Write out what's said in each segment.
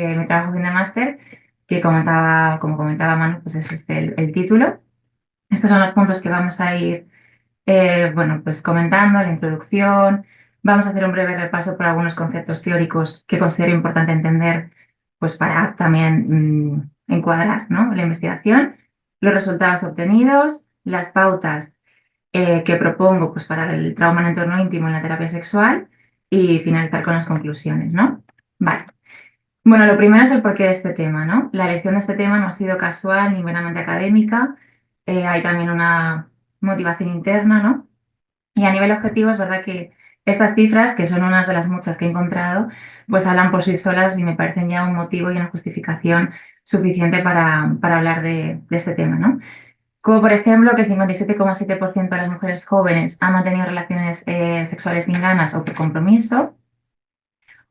mi trabajo fin de máster, que como comentaba Manu, pues es este el título. Estos son los puntos que vamos a ir bueno, pues comentando, la introducción. Vamos a hacer un breve repaso por algunos conceptos teóricos que considero importante entender, pues para también encuadrar, ¿no?, la investigación, los resultados obtenidos, las pautas que propongo, pues, para el trauma en entorno íntimo en la terapia sexual y finalizar con las conclusiones, ¿no? Vale. Bueno, lo primero es el porqué de este tema, ¿no? La elección de este tema no ha sido casual ni meramente académica. Hay también una motivación interna, ¿no? Y a nivel objetivo es verdad que estas cifras, que son unas de las muchas que he encontrado, pues hablan por sí solas y me parecen ya un motivo y una justificación suficiente para hablar de este tema, ¿no? Como por ejemplo que el 57,7% de las mujeres jóvenes han mantenido relaciones sexuales sin ganas o por compromiso,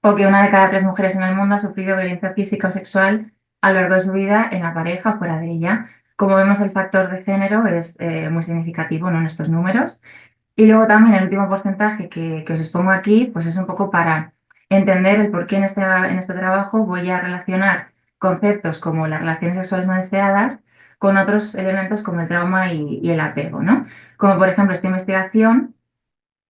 o que una de cada tres mujeres en el mundo ha sufrido violencia física o sexual a lo largo de su vida en la pareja o fuera de ella. Como vemos, el factor de género es muy significativo, ¿no?, en estos números. Y luego también el último porcentaje que os expongo aquí, pues es un poco para entender el por qué en este trabajo voy a relacionar conceptos como las relaciones sexuales no deseadas con otros elementos como el trauma y el apego, ¿no? Como por ejemplo esta investigación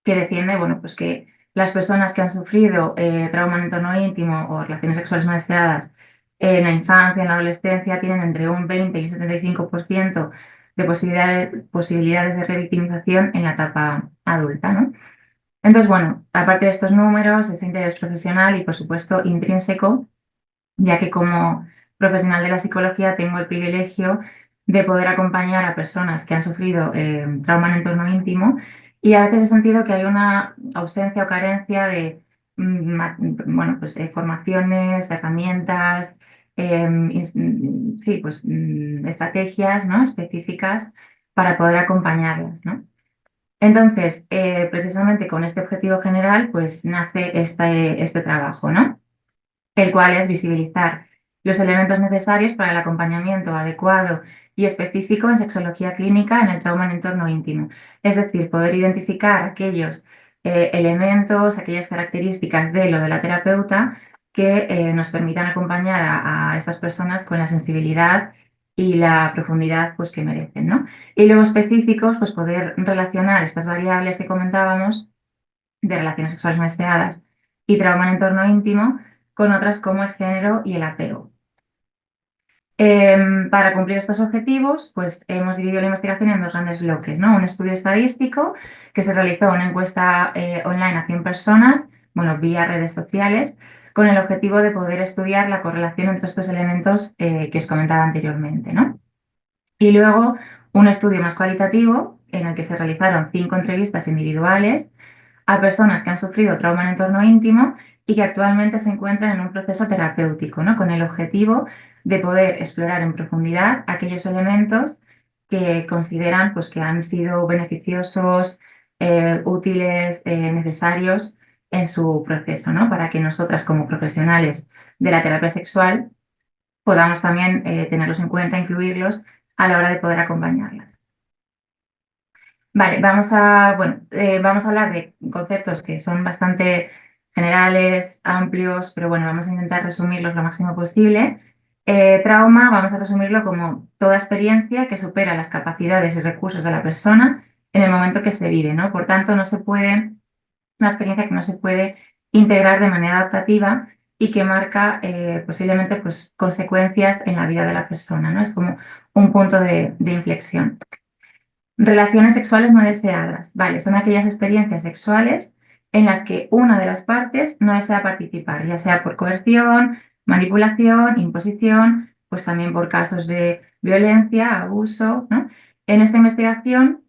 que defiende, bueno, pues que las personas que han sufrido trauma en entorno íntimo o relaciones sexuales no deseadas en la infancia, en la adolescencia, tienen entre un 20 y un 75% de posibilidades de revictimización en la etapa adulta, ¿no? Entonces, bueno, aparte de estos números, ese interés profesional y, por supuesto, intrínseco, ya que como profesional de la psicología tengo el privilegio de poder acompañar a personas que han sufrido trauma en entorno íntimo y a veces he sentido que hay una ausencia o carencia de bueno, pues, formaciones, herramientas, sí, pues, estrategias, ¿no?, específicas para poder acompañarlas, ¿no? Entonces, precisamente con este objetivo general, pues nace este trabajo, ¿no?, el cual es visibilizar los elementos necesarios para el acompañamiento adecuado y específico en sexología clínica en el trauma en entorno íntimo. Es decir, poder identificar aquellos elementos, aquellas características de lo de la terapeuta que nos permitan acompañar a estas personas con la sensibilidad y la profundidad, pues, que merecen, ¿no? Y luego específicos, pues poder relacionar estas variables que comentábamos de relaciones sexuales no deseadas y trauma en entorno íntimo con otras como el género y el apego. Para cumplir estos objetivos, pues hemos dividido la investigación en dos grandes bloques, ¿no? Un estudio estadístico que se realizó una encuesta online a 100 personas, bueno, vía redes sociales, con el objetivo de poder estudiar la correlación entre estos elementos que os comentaba anteriormente, ¿no? Y luego un estudio más cualitativo en el que se realizaron 5 entrevistas individuales a personas que han sufrido trauma en entorno íntimo y que actualmente se encuentran en un proceso terapéutico, ¿no?, con el objetivo de poder explorar en profundidad aquellos elementos que consideran, pues, que han sido beneficiosos, útiles, necesarios en su proceso, ¿no?, para que nosotras como profesionales de la terapia sexual podamos también tenerlos en cuenta, incluirlos a la hora de poder acompañarlas. Vale, bueno, vamos a hablar de conceptos que son bastante generales, amplios, pero bueno, vamos a intentar resumirlos lo máximo posible. Trauma, vamos a resumirlo como toda experiencia que supera las capacidades y recursos de la persona en el momento que se vive, ¿no? Por tanto, una experiencia que no se puede integrar de manera adaptativa y que marca posiblemente, pues, consecuencias en la vida de la persona, ¿no? Es como un punto de inflexión. Relaciones sexuales no deseadas, ¿vale? Son aquellas experiencias sexuales en las que una de las partes no desea participar, ya sea por coerción, manipulación, imposición, pues también por casos de violencia, abuso, ¿no? En esta investigación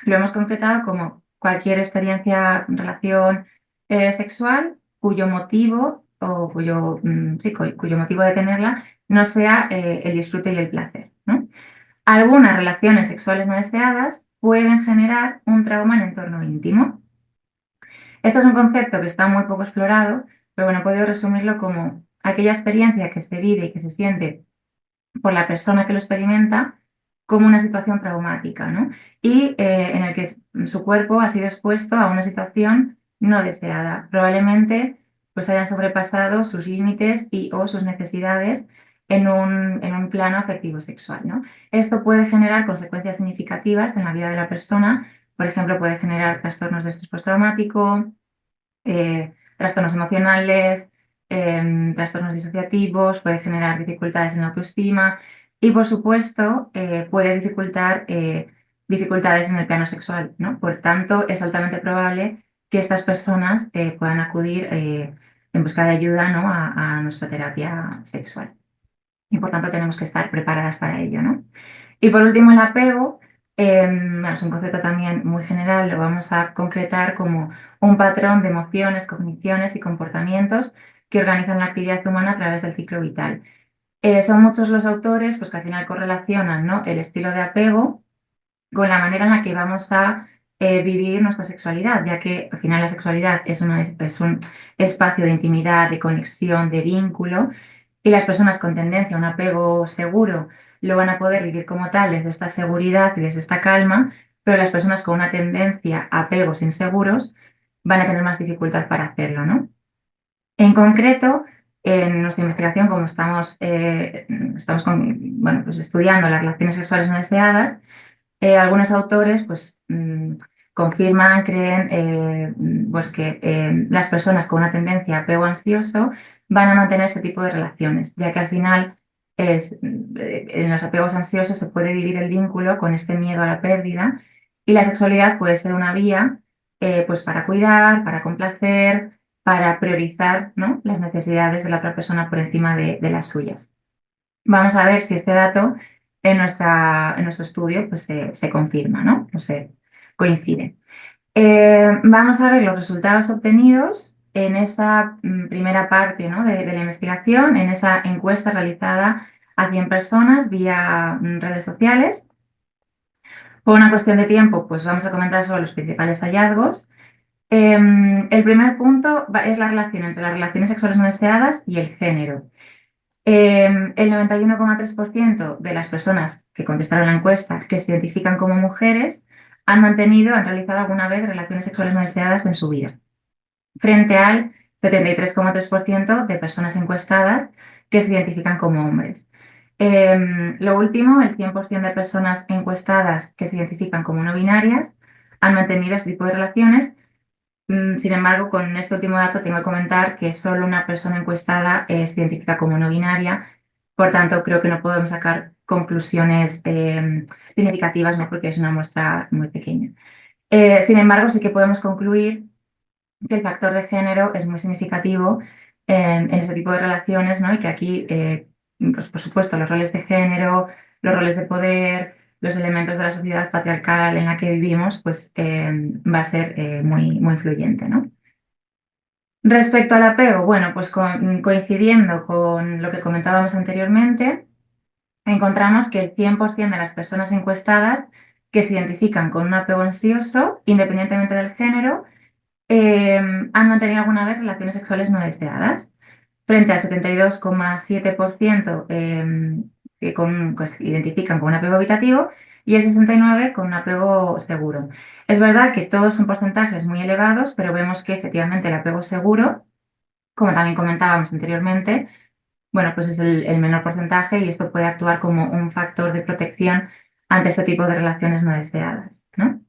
lo hemos concretado como cualquier experiencia, relación sexual cuyo motivo o sí, cuyo motivo de tenerla no sea el disfrute y el placer, ¿no? Algunas relaciones sexuales no deseadas pueden generar un trauma en entorno íntimo. Este es un concepto que está muy poco explorado, pero bueno, he podido resumirlo como aquella experiencia que se vive y que se siente por la persona que lo experimenta como una situación traumática, ¿no? Y en el que su cuerpo ha sido expuesto a una situación no deseada, probablemente pues hayan sobrepasado sus límites y o sus necesidades en un plano afectivo sexual, ¿no? Esto puede generar consecuencias significativas en la vida de la persona. Por ejemplo, puede generar trastornos de estrés postraumático, trastornos emocionales, trastornos disociativos, puede generar dificultades en la autoestima y, por supuesto, puede dificultar dificultades en el plano sexual, ¿no? Por tanto, es altamente probable que estas personas puedan acudir en busca de ayuda, ¿no? a nuestra terapia sexual. Y, por tanto, tenemos que estar preparadas para ello, ¿no? Y por último, el apego, bueno, es un concepto también muy general, lo vamos a concretar como un patrón de emociones, cogniciones y comportamientos que organizan la actividad humana a través del ciclo vital. Son muchos los autores pues, que al final correlacionan, ¿no? el estilo de apego con la manera en la que vamos a vivir nuestra sexualidad, ya que al final la sexualidad es un espacio de intimidad, de conexión, de vínculo, y las personas con tendencia a un apego seguro lo van a poder vivir como tal desde esta seguridad y desde esta calma, pero las personas con una tendencia a apegos inseguros van a tener más dificultad para hacerlo, ¿no? En concreto, en nuestra investigación, como bueno, pues estudiando las relaciones sexuales no deseadas, algunos autores pues, confirman, creen pues que las personas con una tendencia a apego ansioso van a mantener este tipo de relaciones, ya que al final en los apegos ansiosos se puede vivir el vínculo con este miedo a la pérdida y la sexualidad puede ser una vía pues para cuidar, para complacer, para priorizar, ¿no? las necesidades de la otra persona por encima de las suyas. Vamos a ver si este dato en nuestro estudio pues, se confirma, ¿no? O se coincide. Vamos a ver los resultados obtenidos en esa primera parte, ¿no? de la investigación, en esa encuesta realizada a 100 personas vía redes sociales. Por una cuestión de tiempo, pues vamos a comentar sobre los principales hallazgos. El primer punto es la relación entre las relaciones sexuales no deseadas y el género. El 91,3% de las personas que contestaron la encuesta que se identifican como mujeres han realizado alguna vez relaciones sexuales no deseadas en su vida, frente al 73,3% de personas encuestadas que se identifican como hombres. Lo último, el 100% de personas encuestadas que se identifican como no binarias han mantenido este tipo de relaciones. Sin embargo, con este último dato tengo que comentar que solo una persona encuestada se identifica como no binaria, por tanto creo que no podemos sacar conclusiones significativas, ¿no? porque es una muestra muy pequeña. Sin embargo, sí que podemos concluir que el factor de género es muy significativo en este tipo de relaciones, ¿no? y que aquí, pues, por supuesto, los roles de género, los roles de poder, los elementos de la sociedad patriarcal en la que vivimos, pues va a ser muy, muy influyente, ¿no? Respecto al apego, bueno, pues coincidiendo con lo que comentábamos anteriormente, encontramos que el 100% de las personas encuestadas que se identifican con un apego ansioso, independientemente del género, han mantenido alguna vez relaciones sexuales no deseadas, frente al 72,7% que se identifican con un apego evitativo y el 69% con un apego seguro. Es verdad que todos son porcentajes muy elevados, pero vemos que efectivamente el apego seguro, como también comentábamos anteriormente, bueno, pues es el menor porcentaje y esto puede actuar como un factor de protección ante este tipo de relaciones no deseadas, ¿no?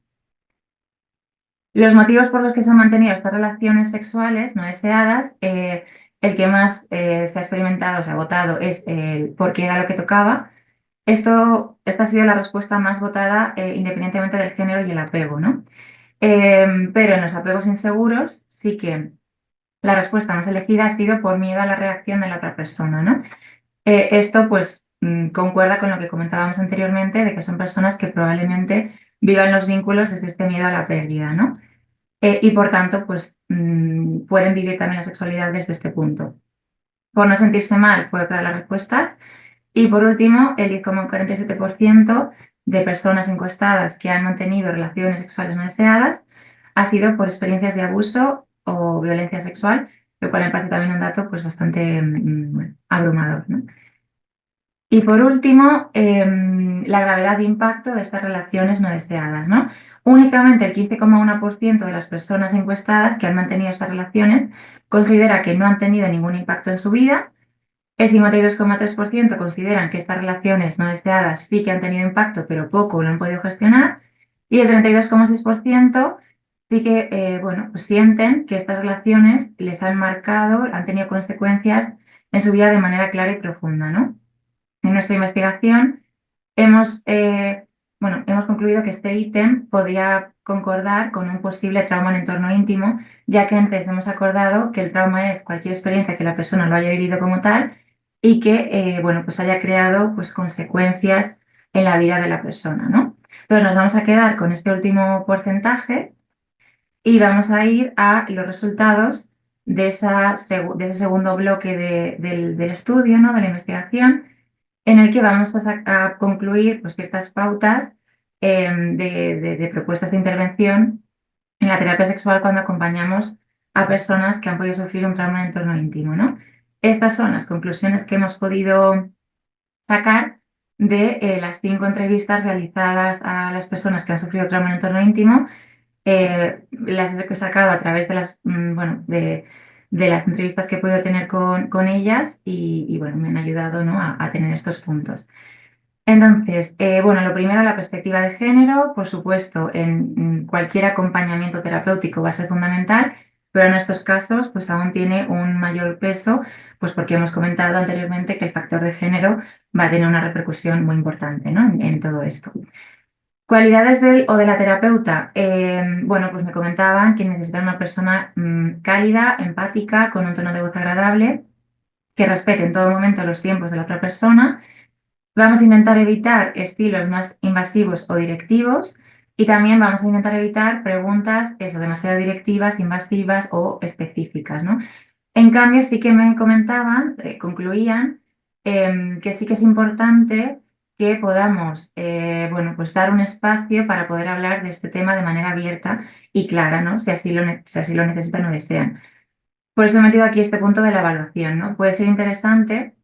Los motivos por los que se han mantenido estas relaciones sexuales no deseadas, el que más se ha experimentado, se ha votado, es el por qué era lo que tocaba. Esta ha sido la respuesta más votada independientemente del género y el apego, ¿no? Pero en los apegos inseguros sí que la respuesta más elegida ha sido por miedo a la reacción de la otra persona, ¿no? Esto pues concuerda con lo que comentábamos anteriormente de que son personas que probablemente vivan los vínculos desde este miedo a la pérdida, ¿no? Y por tanto, pues pueden vivir también la sexualidad desde este punto. Por no sentirse mal fue otra de las respuestas. Y por último, el 10,47% de personas encuestadas que han mantenido relaciones sexuales no deseadas ha sido por experiencias de abuso o violencia sexual, lo cual me parece también un dato pues, bastante abrumador, ¿no? Y por último, la gravedad de impacto de estas relaciones no deseadas, ¿no? Únicamente el 15,1% de las personas encuestadas que han mantenido estas relaciones considera que no han tenido ningún impacto en su vida. El 52,3% consideran que estas relaciones no deseadas sí que han tenido impacto, pero poco lo han podido gestionar. Y el 32,6% sí que, bueno, pues sienten que estas relaciones les han marcado, han tenido consecuencias en su vida de manera clara y profunda, ¿no? En nuestra investigación hemos, bueno, hemos concluido que este ítem podía concordar con un posible trauma en entorno íntimo, ya que antes hemos acordado que el trauma es cualquier experiencia que la persona lo haya vivido como tal y que, bueno, pues haya creado pues, consecuencias en la vida de la persona, ¿no? Entonces nos vamos a quedar con este último porcentaje y vamos a ir a los resultados de ese segundo bloque del estudio, ¿no? De la investigación, en el que vamos a concluir pues, ciertas pautas de propuestas de intervención en la terapia sexual cuando acompañamos a personas que han podido sufrir un trauma en entorno íntimo, ¿no? Estas son las conclusiones que hemos podido sacar de las 5 entrevistas realizadas a las personas que han sufrido trauma en entorno íntimo. Las he sacado a través de bueno, de las entrevistas que he podido tener con ellas y, bueno, me han ayudado, ¿no? a tener estos puntos. Entonces, bueno, lo primero, la perspectiva de género, por supuesto, en cualquier acompañamiento terapéutico va a ser fundamental, pero en estos casos, pues aún tiene un mayor peso, pues porque hemos comentado anteriormente que el factor de género va a tener una repercusión muy importante, ¿no? en todo esto. Cualidades del o de la terapeuta. Bueno, pues me comentaban que necesitan una persona cálida, empática, con un tono de voz agradable, que respete en todo momento los tiempos de la otra persona. Vamos a intentar evitar estilos más invasivos o directivos y también vamos a intentar evitar preguntas eso, demasiado directivas, invasivas o específicas, ¿no? En cambio, sí que me comentaban, concluían, que sí que es importante que podamos, bueno, pues dar un espacio para poder hablar de este tema de manera abierta y clara, ¿no? Si así lo necesitan o desean. Por eso he metido aquí este punto de la evaluación, ¿no? Puede ser interesante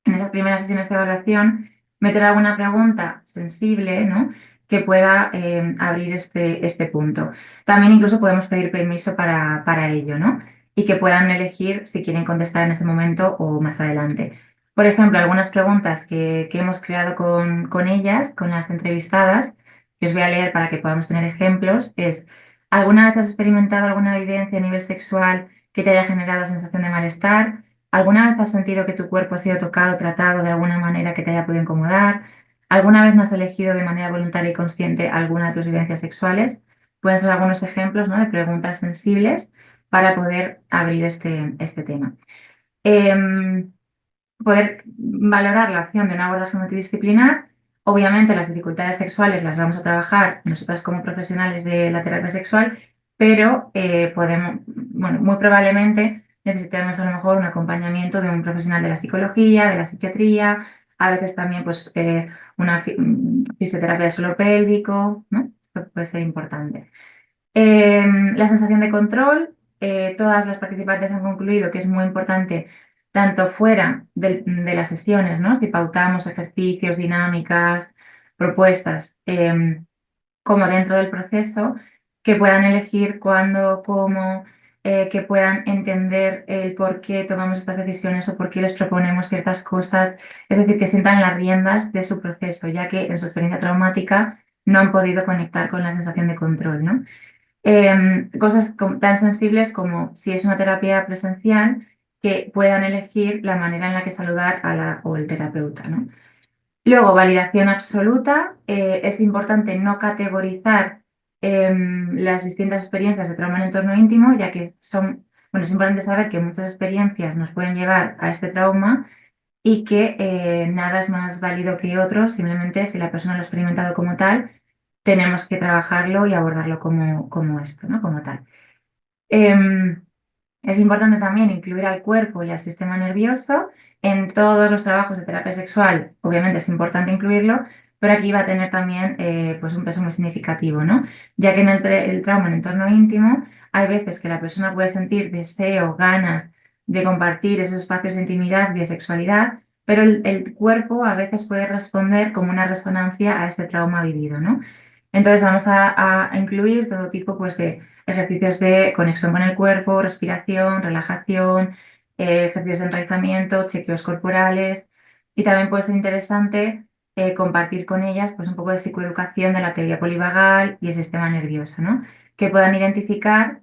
en esas primeras sesiones de evaluación meter alguna pregunta sensible, ¿no? Que pueda abrir este punto. También incluso podemos pedir permiso para ello, ¿no? Y que puedan elegir si quieren contestar en ese momento o más adelante. Por ejemplo, algunas preguntas que hemos creado con ellas, con las entrevistadas, que os voy a leer para que podamos tener ejemplos, es: ¿alguna vez has experimentado alguna vivencia a nivel sexual que te haya generado sensación de malestar? ¿Alguna vez has sentido que tu cuerpo ha sido tocado o tratado de alguna manera que te haya podido incomodar? ¿Alguna vez no has elegido de manera voluntaria y consciente alguna de tus vivencias sexuales? Pueden ser algunos ejemplos, ¿no? De preguntas sensibles para poder abrir este tema. Poder valorar la opción de un abordaje multidisciplinar. Obviamente las dificultades sexuales las vamos a trabajar nosotras como profesionales de la terapia sexual, pero podemos, bueno, muy probablemente necesitemos a lo mejor un acompañamiento de un profesional de la psicología, de la psiquiatría, a veces también pues una fisioterapia de suelo pélvico, ¿no? Esto puede ser importante. La sensación de control, todas las participantes han concluido que es muy importante tanto fuera de las sesiones, ¿no? Si pautamos ejercicios, dinámicas, propuestas, como dentro del proceso, que puedan elegir cuándo, cómo, que puedan entender el por qué tomamos estas decisiones o por qué les proponemos ciertas cosas, es decir, que sientan las riendas de su proceso, ya que en su experiencia traumática no han podido conectar con la sensación de control, ¿no? Cosas tan sensibles como si es una terapia presencial, que puedan elegir la manera en la que saludar a la o el terapeuta, ¿no? Luego, validación absoluta. Es importante no categorizar las distintas experiencias de trauma en entorno íntimo, ya que bueno, es importante saber que muchas experiencias nos pueden llevar a este trauma y que nada es más válido que otro, simplemente si la persona lo ha experimentado como tal, tenemos que trabajarlo y abordarlo como esto, ¿no? Como tal. Em, es importante también incluir al cuerpo y al sistema nervioso en todos los trabajos de terapia sexual. Obviamente es importante incluirlo, pero aquí va a tener también pues un peso muy significativo, ¿no? Ya que en el trauma en entorno íntimo hay veces que la persona puede sentir deseo, ganas de compartir esos espacios de intimidad y de sexualidad, pero el cuerpo a veces puede responder como una resonancia a ese trauma vivido, ¿no? Entonces vamos a incluir todo tipo pues, de ejercicios de conexión con el cuerpo, respiración, relajación, ejercicios de enraizamiento, chequeos corporales y también puede ser interesante compartir con ellas pues, un poco de psicoeducación de la teoría polivagal y el sistema nervioso, ¿no? Que puedan identificar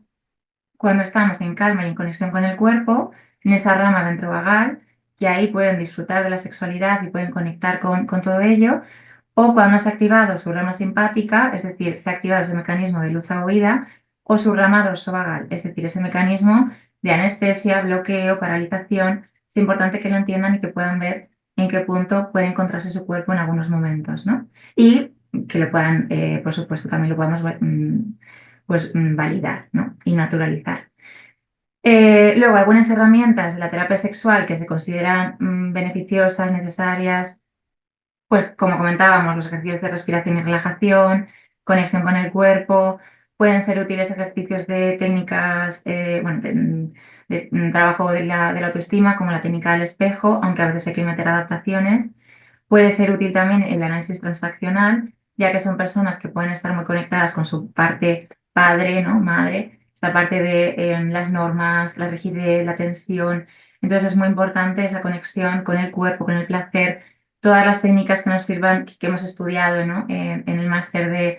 cuando estamos en calma y en conexión con el cuerpo, en esa rama ventrovagal, que ahí pueden disfrutar de la sexualidad y pueden conectar con todo ello, o cuando se ha activado su rama simpática, es decir, se ha activado ese mecanismo de lucha o huida, o su rama dorsovagal, es decir, ese mecanismo de anestesia, bloqueo, paralización. Es importante que lo entiendan y que puedan ver en qué punto puede encontrarse su cuerpo en algunos momentos, ¿no? Y que lo puedan, por supuesto, también lo podamos pues, validar, ¿no? Y naturalizar. Luego, algunas herramientas de la terapia sexual que se consideran beneficiosas, necesarias, pues como comentábamos, los ejercicios de respiración y relajación, conexión con el cuerpo, pueden ser útiles ejercicios de técnicas, bueno, de trabajo de la autoestima, como la técnica del espejo, aunque a veces hay que meter adaptaciones. Puede ser útil también el análisis transaccional, ya que son personas que pueden estar muy conectadas con su parte padre, ¿no? Madre, esta parte de las normas, la rigidez, la tensión. Entonces es muy importante esa conexión con el cuerpo, con el placer, todas las técnicas que nos sirvan, que hemos estudiado, ¿no? En el máster de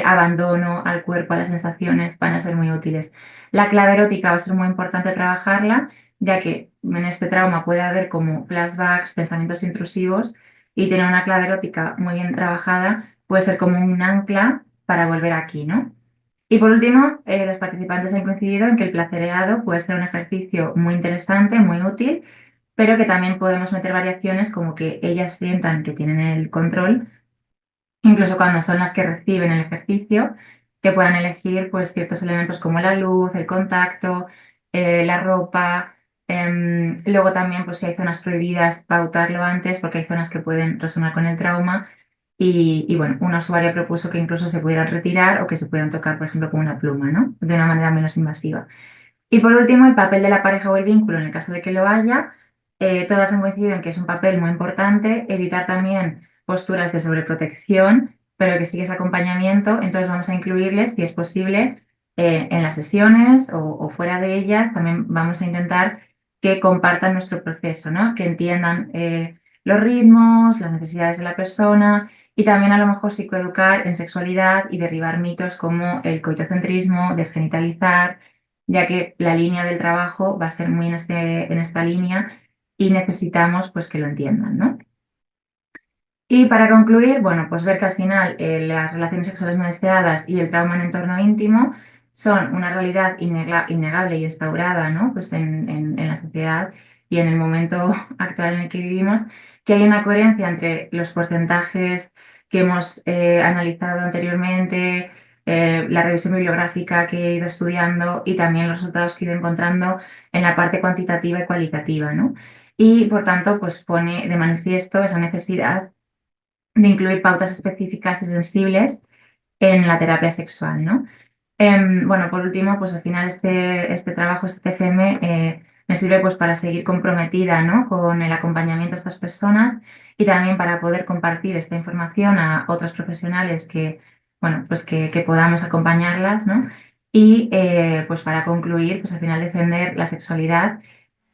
abandono al cuerpo, a las sensaciones, van a ser muy útiles. La clave erótica va a ser muy importante trabajarla, ya que en este trauma puede haber como flashbacks, pensamientos intrusivos y tener una clave erótica muy bien trabajada puede ser como un ancla para volver aquí, ¿no? Y por último, los participantes han coincidido en que el placereado puede ser un ejercicio muy interesante, muy útil, pero que también podemos meter variaciones como que ellas sientan que tienen el control, incluso cuando son las que reciben el ejercicio, que puedan elegir pues, ciertos elementos como la luz, el contacto, la ropa. Luego también, pues, si hay zonas prohibidas, pautarlo antes, porque hay zonas que pueden resonar con el trauma. Y bueno, un usuario propuso que incluso se pudieran retirar o que se pudieran tocar, por ejemplo, con una pluma, ¿no? De una manera menos invasiva. Y por último, el papel de la pareja o el vínculo en el caso de que lo haya. Todas han coincidido en que es un papel muy importante, evitar también posturas de sobreprotección, pero que sí que es acompañamiento. Entonces vamos a incluirles, si es posible, en las sesiones o fuera de ellas. También vamos a intentar que compartan nuestro proceso, ¿no? Que entiendan los ritmos, las necesidades de la persona y también a lo mejor psicoeducar en sexualidad y derribar mitos como el coitocentrismo, desgenitalizar, ya que la línea del trabajo va a ser muy en esta línea y necesitamos pues que lo entiendan, ¿no? Y para concluir, bueno, pues ver que al final las relaciones sexuales no deseadas y el trauma en entorno íntimo son una realidad innegable y instaurada, ¿no? Pues en la sociedad y en el momento actual en el que vivimos, que hay una coherencia entre los porcentajes que hemos analizado anteriormente, la revisión bibliográfica que he ido estudiando y también los resultados que he ido encontrando en la parte cuantitativa y cualitativa, ¿no? Y por tanto, pues pone de manifiesto esa necesidad de incluir pautas específicas y sensibles en la terapia sexual, ¿no? Bueno, por último, pues al final este trabajo, este TFM, me sirve pues para seguir comprometida, ¿no? Con el acompañamiento a estas personas y también para poder compartir esta información a otros profesionales que, bueno, pues que podamos acompañarlas, ¿no? Y pues para concluir, pues al final defender la sexualidad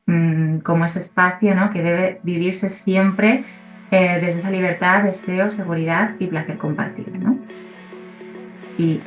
como ese espacio, ¿no? Que debe vivirse siempre desde esa libertad, deseo, seguridad y placer compartido, ¿no? Y